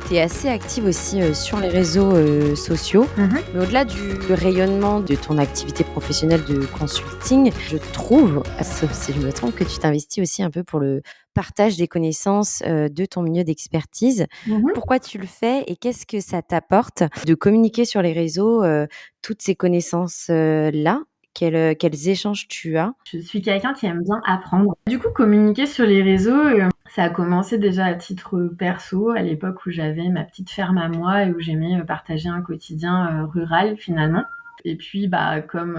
Tu es assez active aussi, sur les réseaux, sociaux. Mmh. Mais au-delà du rayonnement de ton activité professionnelle de consulting, je trouve, sauf si je me trompe, que tu t'investis aussi un peu pour le partage des connaissances, de ton milieu d'expertise. Mmh. Pourquoi tu le fais et qu'est-ce que ça t'apporte de communiquer sur les réseaux, toutes ces connaissances, là? Quels échanges tu as? Je suis quelqu'un qui aime bien apprendre. Du coup, communiquer sur les réseaux, ça a commencé déjà à titre perso, à l'époque où j'avais ma petite ferme à moi et où j'aimais, partager un quotidien, rural finalement. Et puis, bah, comme,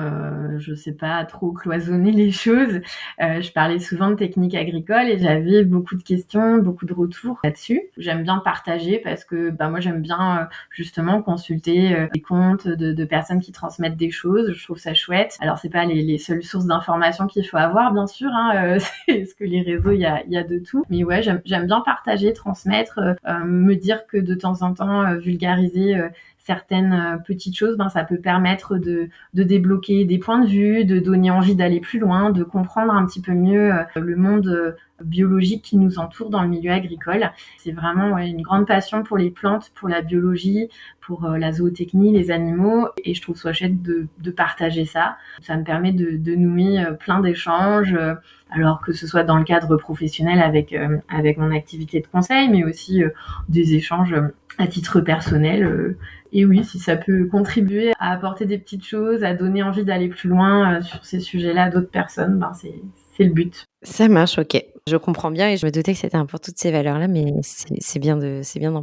je sais pas trop cloisonner les choses, je parlais souvent de techniques agricoles et j'avais beaucoup de questions, beaucoup de retours là-dessus. J'aime bien partager parce que, bah, moi j'aime bien, justement consulter, des comptes de personnes qui transmettent des choses. Je trouve ça chouette. Alors c'est pas les seules sources d'informations qu'il faut avoir bien sûr, hein, c'est parce que les réseaux, il y a de tout. Mais ouais, j'aime bien partager, transmettre, me dire que de temps en temps, vulgariser, certaines petites choses, ben, ça peut permettre de débloquer des points de vue, de donner envie d'aller plus loin, de comprendre un petit peu mieux le monde biologique qui nous entoure dans le milieu agricole. C'est vraiment ouais, une grande passion pour les plantes, pour la biologie, pour la zootechnie, les animaux. Et je trouve ça chouette de partager ça. Ça me permet de nouer plein d'échanges, alors que ce soit dans le cadre professionnel avec mon activité de conseil, mais aussi des échanges à titre personnel. Et oui, si ça peut contribuer à apporter des petites choses, à donner envie d'aller plus loin sur ces sujets-là à d'autres personnes, ben c'est le but. Ça marche, OK. Je comprends bien et je me doutais que c'était important toutes ces valeurs-là, mais c'est bien d'en